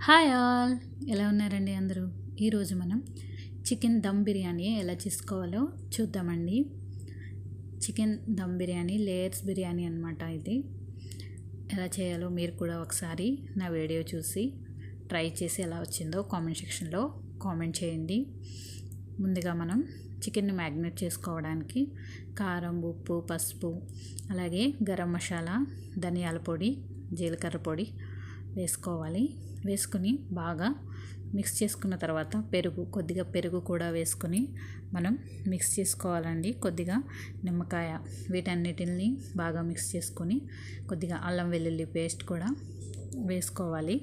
Hi all, ఎలా ఉన్నారండి అందరూ? ఈరోజు మనం చికెన్ దమ్ బిర్యానీ ఎలా చేసుకోవాలో చూద్దామండి. చికెన్ దమ్ బిర్యానీ లేయర్స్ బిర్యానీ అనమాట. ఇది ఎలా చేయాలో మీరు కూడా ఒకసారి నా వీడియో చూసి ట్రై చేసి ఎలా వచ్చిందో కామెంట్ సెక్షన్లో కామెంట్ చేయండి. ముందుగా మనం చికెన్ని మ్యాగ్నేట్ చేసుకోవడానికి కారం, ఉప్పు, పసుపు, అలాగే గరం మసాలా, ధనియాల పొడి, జీలకర్ర పొడి వేసుకోవాలి. వేసుకుని బాగా మిక్స్ చేసుకున్న తర్వాత కొద్దిగా పెరుగు కూడా వేసుకుని మనం మిక్స్ చేసుకోవాలండి. కొద్దిగా నిమ్మకాయ, వీటన్నిటిని బాగా మిక్స్ చేసుకొని కొద్దిగా అల్లం వెల్లుల్లి పేస్ట్ కూడా వేసుకోవాలి.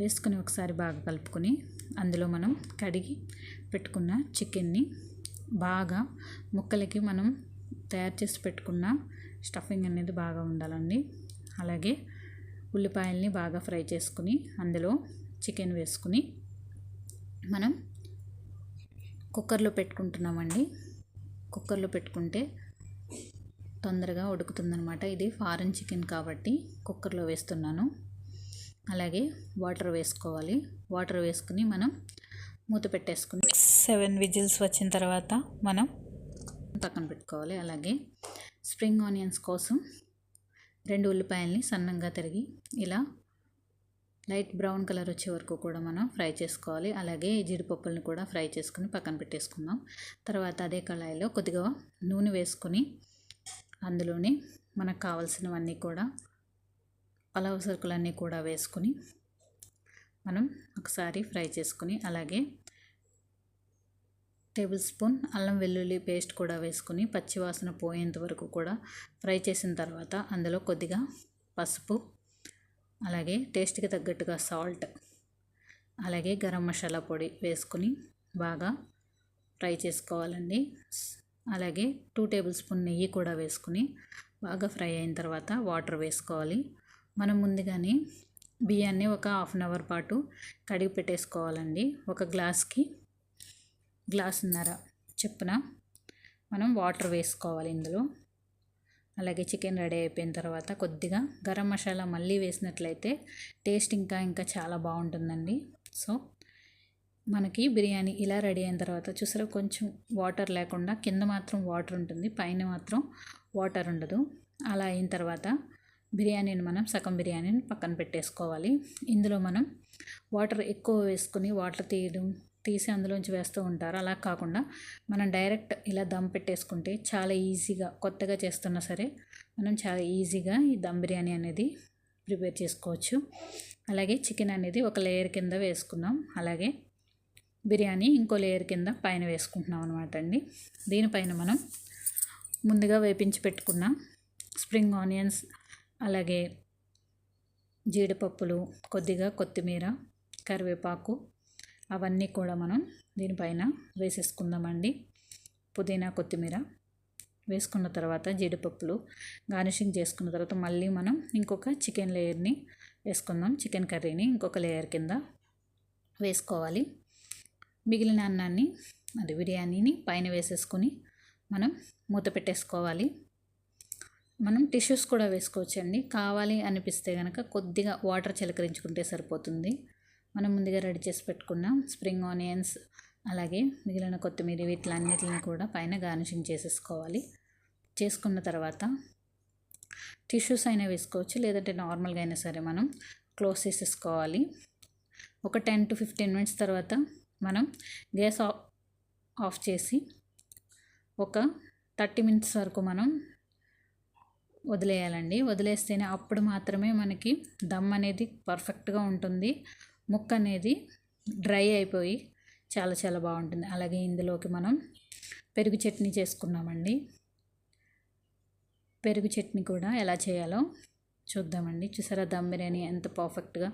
వేసుకుని ఒకసారి బాగా కలుపుకొని అందులో మనం కడిగి పెట్టుకున్న చికెన్ని బాగా ముక్కలకి మనం తయారు చేసి పెట్టుకున్న స్టఫింగ్ అనేది బాగా ఉండాలండి. అలాగే ఉల్లిపాయల్ని బాగా ఫ్రై చేసుకుని అందులో చికెన్ వేసుకుని మనం కుక్కర్లో పెట్టుకుంటున్నామండి. కుక్కర్లో పెట్టుకుంటే తొందరగా ఉడుకుతుందనమాట. ఇది ఫారెన్ చికెన్ కాబట్టి కుక్కర్లో వేస్తున్నాను. అలాగే వాటర్ వేసుకోవాలి. వాటర్ వేసుకుని మనం మూత పెట్టేసుకుని 7 విజిల్స్ వచ్చిన తర్వాత మనం పక్కన పెట్టుకోవాలి. అలాగే స్ప్రింగ్ ఆనియన్స్ కోసం 2 ఉల్లిపాయల్ని సన్నంగా తరిగి ఇలా లైట్ బ్రౌన్ కలర్ వచ్చే వరకు కూడా మనం ఫ్రై చేసుకోవాలి. అలాగే జీడిపప్పులను కూడా ఫ్రై చేసుకుని పక్కన పెట్టేసుకుందాం. తర్వాత అదే కళాయిలో కొద్దిగా నూనె వేసుకొని అందులోనే మనకు కావాల్సినవన్నీ కూడా పలావ్ సరుకులన్నీ కూడా వేసుకుని మనం ఒకసారి ఫ్రై చేసుకుని అలాగే టేబుల్ స్పూన్ అల్లం వెల్లుల్లి పేస్ట్ కూడా వేసుకుని పచ్చివాసన పోయేంత వరకు కూడా ఫ్రై చేసిన తర్వాత అందులో కొద్దిగా పసుపు, అలాగే టేస్ట్కి తగ్గట్టుగా సాల్ట్, అలాగే గరం మసాలా పొడి వేసుకుని బాగా ఫ్రై చేసుకోవాలండి. అలాగే 2 టేబుల్ స్పూన్ నెయ్యి కూడా వేసుకుని బాగా ఫ్రై అయిన తర్వాత వాటర్ వేసుకోవాలి. మనం ముందుగానే బియ్యాన్ని ఒక హాఫ్ అన్ అవర్ పాటు కడిగి పెట్టేసుకోవాలండి. ఒక గ్లాస్కి గ్లాసున్నర చొప్పున మనం వాటర్ వేసుకోవాలి ఇందులో. అలాగే చికెన్ రెడీ అయిపోయిన తర్వాత కొద్దిగా గరం మసాలా మళ్ళీ వేసినట్లయితే టేస్ట్ ఇంకా చాలా బాగుంటుందండి. సో మనకి బిర్యానీ ఇలా రెడీ అయిన తర్వాత చూసారా, కొంచెం వాటర్ లేకుండా కింద మాత్రం వాటర్ ఉంటుంది, పైన మాత్రం వాటర్ ఉండదు. అలా అయిన తర్వాత బిర్యానీని మనం సగం బిర్యానీని పక్కన పెట్టేసుకోవాలి. ఇందులో మనం వాటర్ ఎక్కువ వేసుకుని వాటర్ తీసి అందులోంచి వేస్తూ ఉంటారు. అలా కాకుండా మనం డైరెక్ట్ ఇలా దమ్ పెట్టేసుకుంటే చాలా ఈజీగా, కొత్తగా చేస్తున్నా సరే మనం చాలా ఈజీగా ఈ దమ్ బిర్యానీ అనేది ప్రిపేర్ చేసుకోవచ్చు. అలాగే చికెన్ అనేది ఒక లేయర్ కింద వేసుకున్నాం. అలాగే బిర్యానీ ఇంకో లేయర్ కింద పైన వేసుకుంటున్నాం అనమాట అండి. దీనిపైన మనం ముందుగా వేపించి పెట్టుకున్న స్ప్రింగ్ ఆనియన్స్, అలాగే జీడిపప్పులు, కొద్దిగా కొత్తిమీర, కరివేపాకు అవన్నీ కూడా మనం దీనిపైన వేసేసుకుందామండి. పుదీనా, కొత్తిమీర వేసుకున్న తర్వాత జీడిపప్పులు గార్నిషింగ్ చేసుకున్న తర్వాత మళ్ళీ మనం ఇంకొక చికెన్ లేయర్ని వేసుకుందాం. చికెన్ కర్రీని ఇంకొక లేయర్ కింద వేసుకోవాలి. మిగిలిన అన్నాన్ని, బిర్యానీని పైన వేసేసుకొని మనం మూత పెట్టేసుకోవాలి. మనం టిష్యూస్ కూడా వేసుకోవచ్చండి. కావాలి అనిపిస్తే కనుక కొద్దిగా వాటర్ చిలకరించుకుంటే సరిపోతుంది. మనం ముందుగా రెడీ చేసి పెట్టుకున్న స్ప్రింగ్ ఆనియన్స్, అలాగే మిగిలిన కొత్తిమీర, వీటిలన్నిటిని కూడా పైన గార్నిషింగ్ చేసేసుకోవాలి. చేసుకున్న తర్వాత టిష్యూస్ అయినా వేసుకోవచ్చు, లేదంటే నార్మల్గా అయినా సరే మనం క్లోజ్ చేసేసుకోవాలి. ఒక 10 to 15 మినిట్స్ తర్వాత మనం గ్యాస్ ఆఫ్ చేసి ఒక 30 మినిట్స్ వరకు మనం వదిలేయాలండి. వదిలేస్తేనే అప్పుడు మాత్రమే మనకి దమ్ అనేది పర్ఫెక్ట్గా ఉంటుంది. ముక్క అనేది డ్రై అయిపోయి చాలా బాగుంటుంది. అలాగే ఇందులోకి మనం పెరుగు చట్నీ చేసుకున్నామండి. పెరుగు చట్నీ కూడా ఎలా చేయాలో చూద్దామండి. చూసారా, దమ్ బిర్యానీ ఎంత పర్ఫెక్ట్గా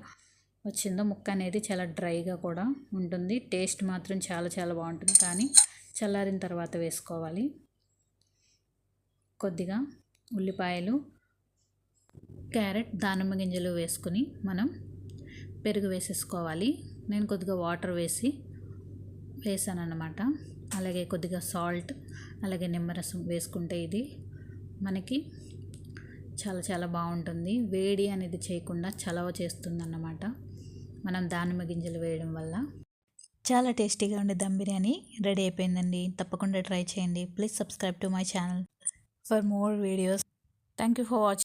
వచ్చిందో. ముక్క అనేది చాలా డ్రైగా కూడా ఉంటుంది. టేస్ట్ మాత్రం చాలా బాగుంటుంది. కానీ చల్లారిన తర్వాత వేసుకోవాలి. కొద్దిగా ఉల్లిపాయలు, క్యారెట్, దానిమ్మ గింజలు వేసుకుని మనం పెరుగు వేసేసుకోవాలి. నేను కొద్దిగా వాటర్ వేసాను అన్నమాట. అలాగే కొద్దిగా సాల్ట్, అలాగే నిమ్మరసం వేసుకుంటే ఇది మనకి చాలా బాగుంటుంది. వేడి అనేది చేయకుండా చలవ చేస్తుంది అన్నమాట. మనం దానిమ్మ గింజలు వేయడం వల్ల. చాలా టేస్టీగా ఉండే దమ్ బిర్యానీ రెడీ అయిపోయిందండి. తప్పకుండా ట్రై చేయండి. Please subscribe to my channel for more videos. Thank you for watching.